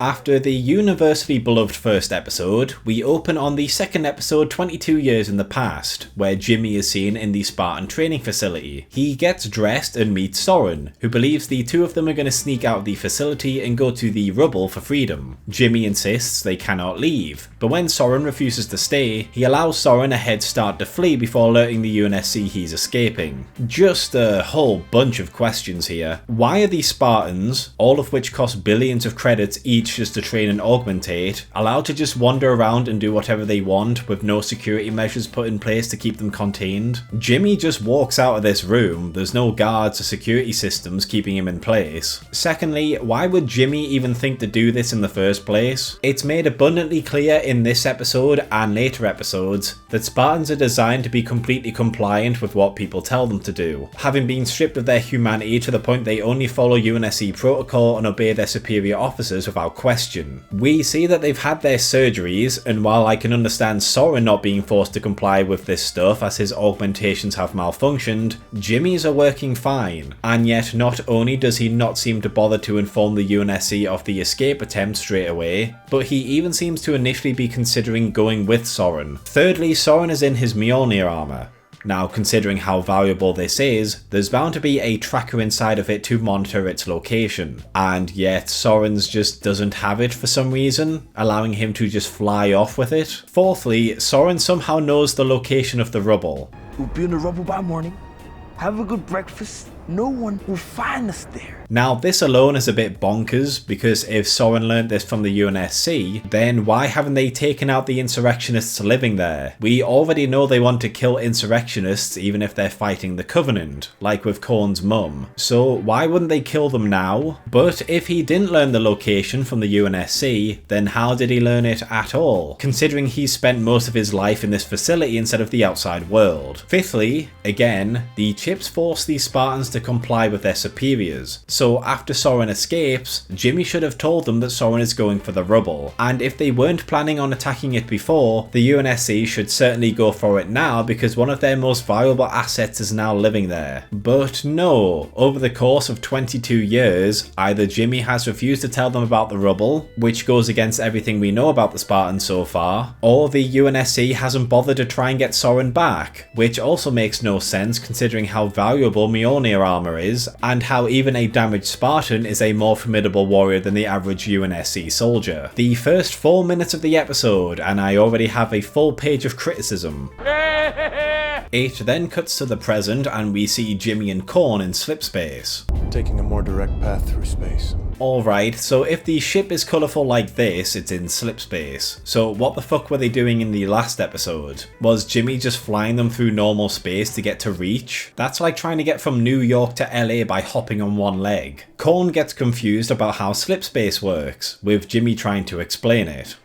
After the universally beloved first episode, we open on the second episode 22 years in the past, where Jimmy is seen in the Spartan training facility. He gets dressed and meets Soren, who believes the two of them are going to sneak out of the facility and go to the rubble for freedom. Jimmy insists they cannot leave, but when Soren refuses to stay, he allows Soren a head start to flee before alerting the UNSC he's escaping. Just a whole bunch of questions here. Why are these Spartans, all of which cost billions of credits each just to train and augmentate, allowed to just wander around and do whatever they want with no security measures put in place to keep them contained? Jimmy just walks out of this room, there's no guards or security systems keeping him in place. Secondly, why would Jimmy even think to do this in the first place? It's made abundantly clear in this episode and later episodes that Spartans are designed to be completely compliant with what people tell them to do, having been stripped of their humanity to the point they only follow UNSC protocol and obey their superior officers without question. We see that they've had their surgeries, and while I can understand Soren not being forced to comply with this stuff as his augmentations have malfunctioned, Jimmy's are working fine, and yet not only does he not seem to bother to inform the UNSC of the escape attempt straight away, but he even seems to initially be considering going with Soren. Thirdly, Soren is in his Mjolnir armor. Now, considering how valuable this is, there's bound to be a tracker inside of it to monitor its location, and yet Soren's just doesn't have it for some reason, allowing him to just fly off with it. Fourthly, Soren somehow knows the location of the rubble. We'll be in the rubble by morning, have a good breakfast, no one will find us there. Now, this alone is a bit bonkers, because if Soren learned this from the UNSC, then why haven't they taken out the insurrectionists living there? We already know they want to kill insurrectionists even if they're fighting the Covenant, like with Korn's mum. So why wouldn't they kill them now? But if he didn't learn the location from the UNSC, then how did he learn it at all, considering he spent most of his life in this facility instead of the outside world? Fifthly, again, the chips force these Spartans to comply with their superiors. So after Soren escapes, Jimmy should have told them that Soren is going for the rubble, and if they weren't planning on attacking it before, the UNSC should certainly go for it now because one of their most valuable assets is now living there. But no, over the course of 22 years, either Jimmy has refused to tell them about the rubble, which goes against everything we know about the Spartans so far, or the UNSC hasn't bothered to try and get Soren back, which also makes no sense considering how valuable Mjolnir armor is, and how even a damaged Spartan is a more formidable warrior than the average UNSC soldier. The first 4 minutes of the episode, and I already have a full page of criticism. It then cuts to the present and we see Jimmy and Korn in slipspace. Taking a more direct path through space. Alright, so if the ship is colourful like this, it's in slipspace. So what the fuck were they doing in the last episode? Was Jimmy just flying them through normal space to get to Reach? That's like trying to get from New York to LA by hopping on one leg. Korn gets confused about how slipspace works, with Jimmy trying to explain it.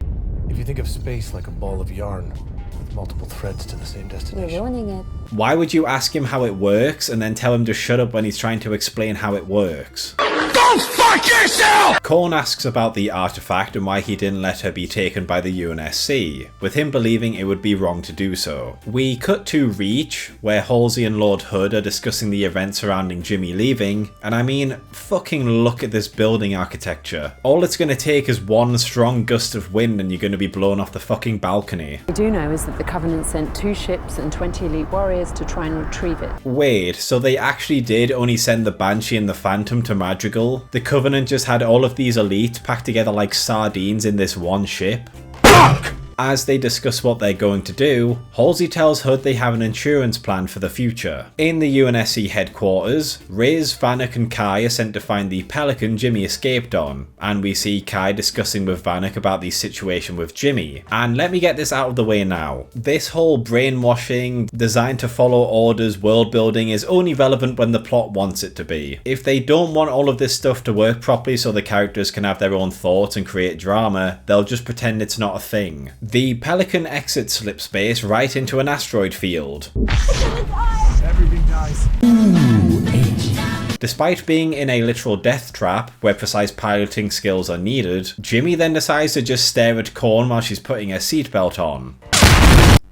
If you think of space like a ball of yarn, with multiple threads to the same destination. You're ruining it. Why would you ask him how it works and then tell him to shut up when he's trying to explain how it works? Don't fuck yourself! Korn asks about the artifact and why he didn't let her be taken by the UNSC, with him believing it would be wrong to do so. We cut to Reach, where Halsey and Lord Hood are discussing the events surrounding Jimmy leaving, and I mean, fucking look at this building architecture. All it's gonna take is one strong gust of wind and you're gonna be blown off the fucking balcony. What I do know is that the Covenant sent 2 ships and 20 elite warriors to try and retrieve it. Wait, so they actually did only send the Banshee and the Phantom to Madrigal? The Covenant just had all of these elites packed together like sardines in this one ship? Fuck! As they discuss what they're going to do, Halsey tells Hood they have an insurance plan for the future. In the UNSC headquarters, Riz, Vanek and Kai are sent to find the Pelican Jimmy escaped on, and we see Kai discussing with Vanek about the situation with Jimmy. And let me get this out of the way now. This whole brainwashing, designed to follow orders world building is only relevant when the plot wants it to be. If they don't want all of this stuff to work properly so the characters can have their own thoughts and create drama, they'll just pretend it's not a thing. The Pelican exits slipspace right into an asteroid field. Everything dies. Despite being in a literal death trap where precise piloting skills are needed, Jimmy then decides to just stare at Korn while she's putting her seatbelt on.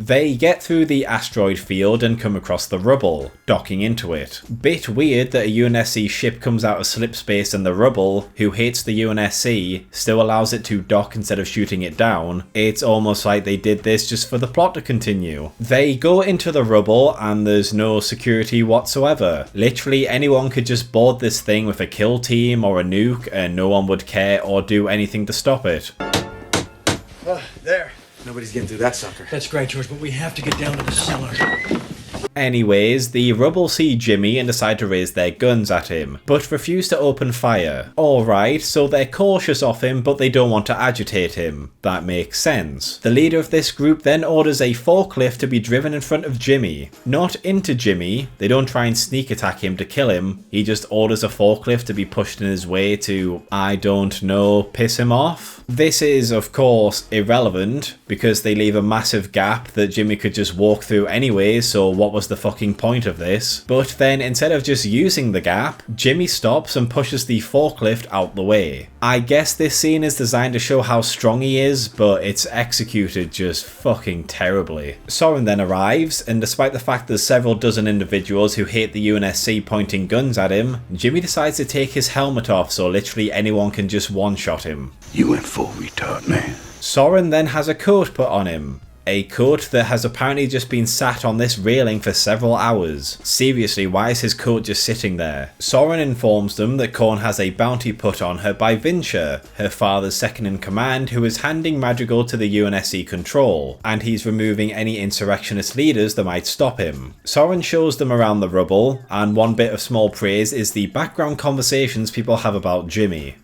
They get through the asteroid field and come across the rubble, docking into it. Bit weird that a UNSC ship comes out of slip space and the rubble, who hates the UNSC, still allows it to dock instead of shooting it down. It's almost like they did this just for the plot to continue. They go into the rubble and there's no security whatsoever. Literally anyone could just board this thing with a kill team or a nuke and no one would care or do anything to stop it. There. Nobody's getting through that sucker. That's great, George, but we have to get down to the cellar. Anyways, the rubble see Jimmy and decide to raise their guns at him, but refuse to open fire. Alright, so they're cautious of him, but they don't want to agitate him. That makes sense. The leader of this group then orders a forklift to be driven in front of Jimmy. Not into Jimmy, they don't try and sneak attack him to kill him, he just orders a forklift to be pushed in his way to, I don't know, piss him off? This is, of course, irrelevant, because they leave a massive gap that Jimmy could just walk through anyway, so what was the fucking point of this? But then, instead of just using the gap, Jimmy stops and pushes the forklift out the way. I guess this scene is designed to show how strong he is, but it's executed just fucking terribly. Soren then arrives, and despite the fact there's several dozen individuals who hate the UNSC pointing guns at him, Jimmy decides to take his helmet off so literally anyone can just one-shot him. You went full retard, man. Soren then has a coat put on him. A coat that has apparently just been sat on this railing for several hours. Seriously, why is his coat just sitting there? Soren informs them that Korn has a bounty put on her by Vinsher, her father's second in command, who is handing Madrigal to the UNSC control, and he's removing any insurrectionist leaders that might stop him. Soren shows them around the rubble, and one bit of small praise is the background conversations people have about Jimmy.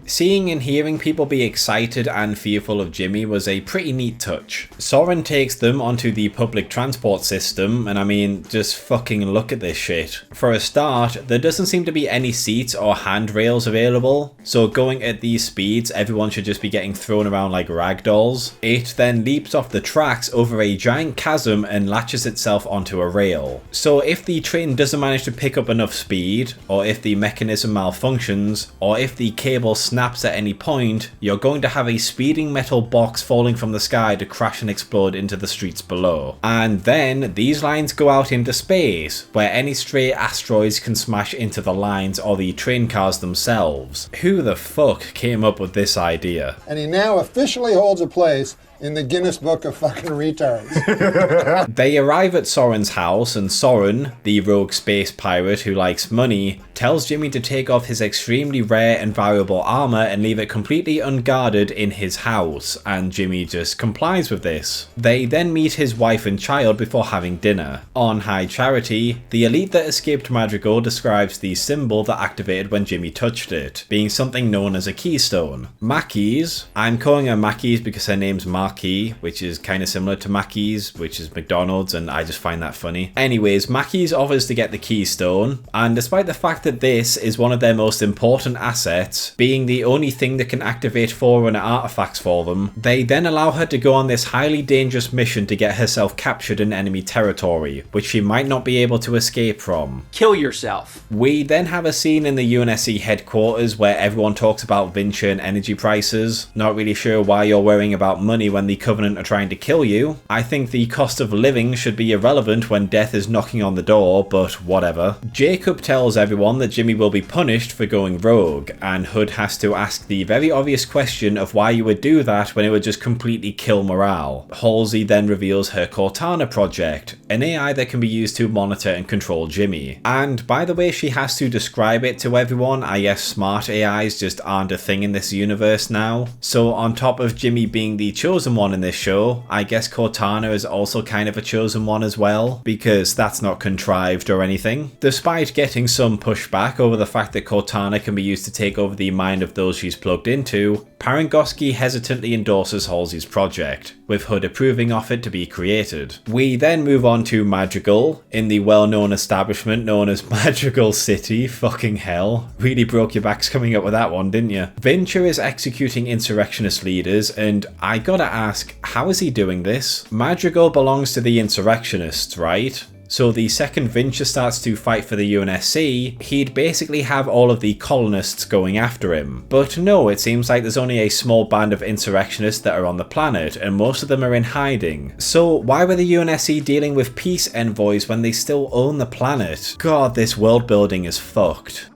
Seeing and hearing people be excited and fearful of Jimmy was a pretty neat touch. Soren takes them onto the public transport system, and I mean, just fucking look at this shit. For a start, there doesn't seem to be any seats or handrails available, so going at these speeds, everyone should just be getting thrown around like ragdolls. It then leaps off the tracks over a giant chasm and latches itself onto a rail. So if the train doesn't manage to pick up enough speed, or if the mechanism malfunctions, or if the cable snaps at any point, you're going to have a speeding metal box falling from the sky to crash and explode into the streets below. And then these lines go out into space, where any stray asteroids can smash into the lines or the train cars themselves. Who the fuck came up with this idea? And he now officially holds a place in the Guinness Book of fucking retards. They arrive at Soren's house, and Soren, the rogue space pirate who likes money, tells Jimmy to take off his extremely rare and valuable armor and leave it completely unguarded in his house, and Jimmy just complies with this. They then meet his wife and child before having dinner. On high charity, the elite that escaped Madrigal describes the symbol that activated when Jimmy touched it, being something known as a keystone. Mackey's, I'm calling her Mackey's because her name's Marquis, which is kind of similar to Mackey's, which is McDonald's, and I just find that funny. Anyways, Mackey's offers to get the keystone, and despite the fact that this is one of their most important assets, being the only thing that can activate Forerunner artifacts for them, they then allow her to go on this highly dangerous mission to get herself captured in enemy territory, which she might not be able to escape from. Kill yourself. We then have a scene in the UNSC headquarters where everyone talks about Vinsher and energy prices. Not really sure why you're worrying about money when the Covenant are trying to kill you. I think the cost of living should be irrelevant when death is knocking on the door, but whatever. Jacob tells everyone that Jimmy will be punished for going rogue, and Hood has to ask the very obvious question of why you would do that when it would just completely kill morale. Halsey then reveals her Cortana project, an AI that can be used to monitor and control Jimmy. And by the way she has to describe it to everyone, I guess smart AIs just aren't a thing in this universe now. So on top of Jimmy being the chosen one in this show, I guess Cortana is also kind of a chosen one as well, because that's not contrived or anything. Despite getting some pushback over the fact that Cortana can be used to take over the mind of those she's plugged into, Parangosky hesitantly endorses Halsey's project, with Hood approving of it to be created. We then move on to Madrigal, in the well-known establishment known as Madrigal City. Fucking hell. Really broke your backs coming up with that one, didn't you? Vinsher is executing insurrectionist leaders, and I gotta ask, how is he doing this? Madrigal belongs to the insurrectionists, right? So the second Vincher starts to fight for the UNSC, he'd basically have all of the colonists going after him. But no, it seems like there's only a small band of insurrectionists that are on the planet, and most of them are in hiding. So why were the UNSC dealing with peace envoys when they still own the planet? God, this world building is fucked.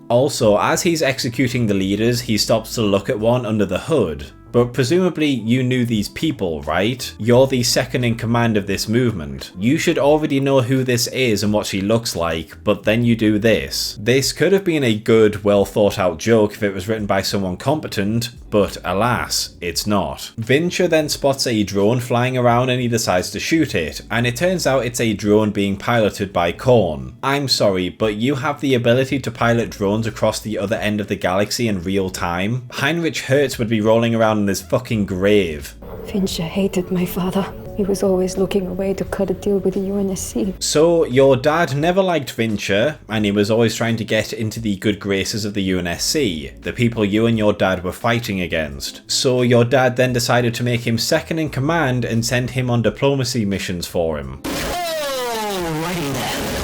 Also, as he's executing the leaders, he stops to look at one under the hood. But presumably you knew these people, right? You're the second in command of this movement. You should already know who this is and what she looks like, but then you do this. This could have been a good, well thought out joke if it was written by someone competent, but alas, it's not. Vincher then spots a drone flying around and he decides to shoot it, and it turns out it's a drone being piloted by Korn. I'm sorry, but you have the ability to pilot drones across the other end of the galaxy in real time? Heinrich Hertz would be rolling around in his fucking grave. Fincher hated my father. He was always looking away to cut a deal with the UNSC. So your dad never liked Vincher, and he was always trying to get into the good graces of the UNSC, the people you and your dad were fighting against. So your dad then decided to make him second in command and send him on diplomacy missions for him.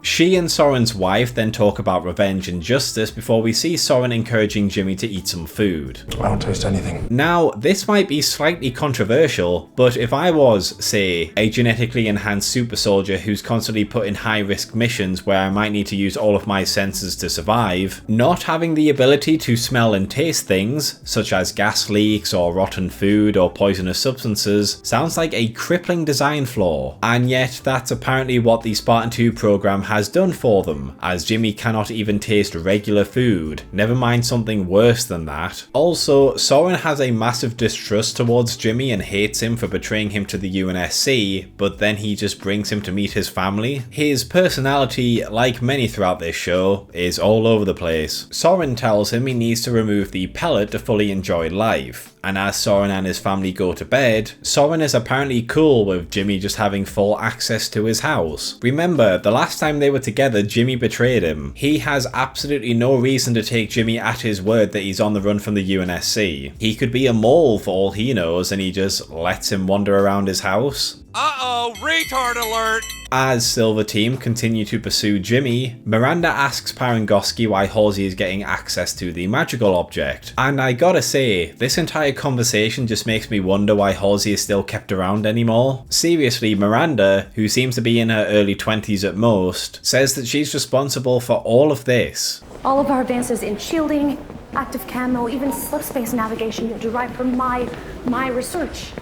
She and Soren's wife then talk about revenge and justice before we see Soren encouraging Jimmy to eat some food. I don't taste anything. Now, this might be slightly controversial, but if I was, say, a genetically enhanced super soldier who's constantly put in high risk missions where I might need to use all of my senses to survive, not having the ability to smell and taste things, such as gas leaks or rotten food or poisonous substances, sounds like a crippling design flaw. And yet, that's apparently what the Spartan 2 program has done for them, as Jimmy cannot even taste regular food, never mind something worse than that. Also, Soren has a massive distrust towards Jimmy and hates him for betraying him to the UNSC, but then he just brings him to meet his family. His personality, like many throughout this show, is all over the place. Soren tells him he needs to remove the pellet to fully enjoy life. And as Soren and his family go to bed, Soren is apparently cool with Jimmy just having full access to his house. Remember, the last time they were together, Jimmy betrayed him. He has absolutely no reason to take Jimmy at his word that he's on the run from the UNSC. He could be a mole for all he knows and he just lets him wander around his house. Uh-oh, retard alert! As Silver Team continue to pursue Jimmy, Miranda asks Parangoski why Halsey is getting access to the Madrigal object. And I gotta say, this entire conversation just makes me wonder why Halsey is still kept around anymore. Seriously, Miranda, who seems to be in her early 20s at most, says that she's responsible for all of this. All of our advances in shielding, active camo, even slipspace navigation are derived from my research.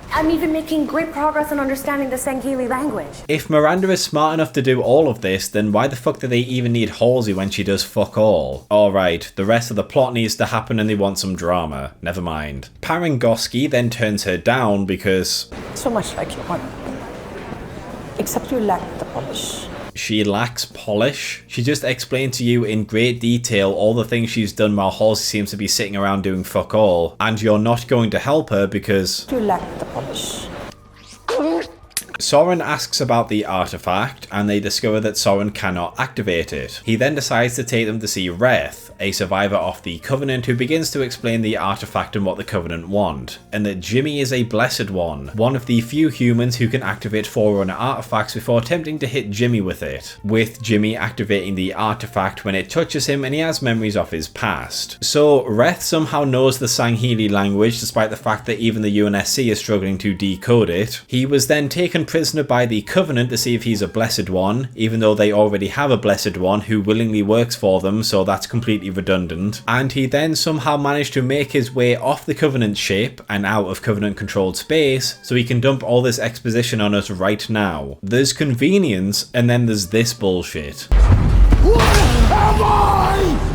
I'm even making great progress in understanding the Sangheili language. If Miranda is smart enough to do all of this, then why the fuck do they even need Halsey when she does fuck all? Alright, the rest of the plot needs to happen and they want some drama. Never mind. Parangoski then turns her down because... So much like your mother. Except you lack the polish. She lacks polish? She just explained to you in great detail all the things she's done while Halsey seems to be sitting around doing fuck all, and you're not going to help her because... You lack the polish. Soren asks about the artifact, and they discover that Soren cannot activate it. He then decides to take them to see Reth, a survivor of the Covenant who begins to explain the artifact and what the Covenant want, and that Jimmy is a blessed one of the few humans who can activate Forerunner artifacts before attempting to hit Jimmy with it, with Jimmy activating the artifact when it touches him and he has memories of his past. So Reth somehow knows the Sangheili language despite the fact that even the UNSC is struggling to decode it. He was then taken prisoner by the Covenant to see if he's a blessed one, even though they already have a blessed one who willingly works for them, so that's completely redundant. And he then somehow managed to make his way off the Covenant ship and out of Covenant controlled space so he can dump all this exposition on us right now. There's convenience and then there's this bullshit. What am I?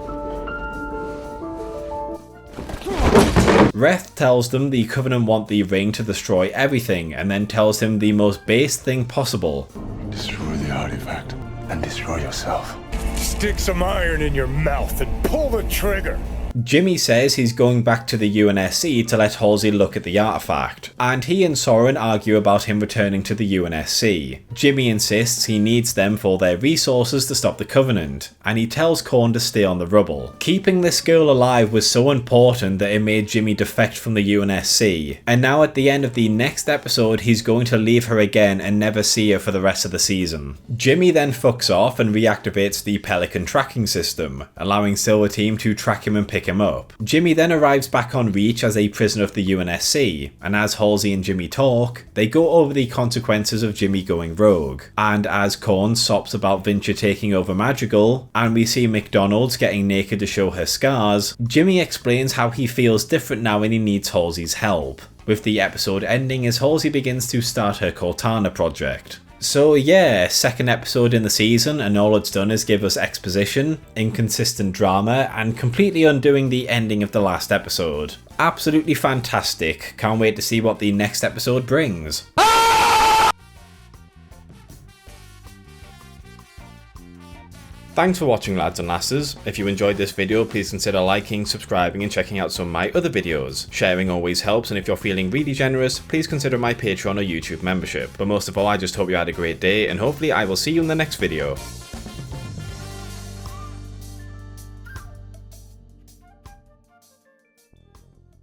Reth tells them the Covenant want the ring to destroy everything and then tells him the most base thing possible. Destroy the artifact and destroy yourself. Stick some iron in your mouth and pull the trigger. Jimmy says he's going back to the UNSC to let Halsey look at the artifact, and he and Soren argue about him returning to the UNSC. Jimmy insists he needs them for their resources to stop the Covenant, and he tells Korn to stay on the rubble. Keeping this girl alive was so important that it made Jimmy defect from the UNSC, and now at the end of the next episode he's going to leave her again and never see her for the rest of the season. Jimmy then fucks off and reactivates the Pelican tracking system, allowing Silver Team to track him and pick him up. Jimmy then arrives back on Reach as a prisoner of the UNSC, and as Halsey and Jimmy talk, they go over the consequences of Jimmy going rogue. And as Korn sops about Vincher taking over Madrigal, and we see McDonald's getting naked to show her scars, Jimmy explains how he feels different now and he needs Halsey's help, with the episode ending as Halsey begins to start her Cortana project. So yeah, second episode in the season, and all it's done is give us exposition, inconsistent drama, and completely undoing the ending of the last episode. Absolutely fantastic, can't wait to see what the next episode brings. Thanks for watching, lads and lasses. If you enjoyed this video, please consider liking, subscribing and checking out some of my other videos. Sharing always helps, and if you're feeling really generous, please consider my Patreon or YouTube membership. But most of all, I just hope you had a great day, and hopefully I will see you in the next video.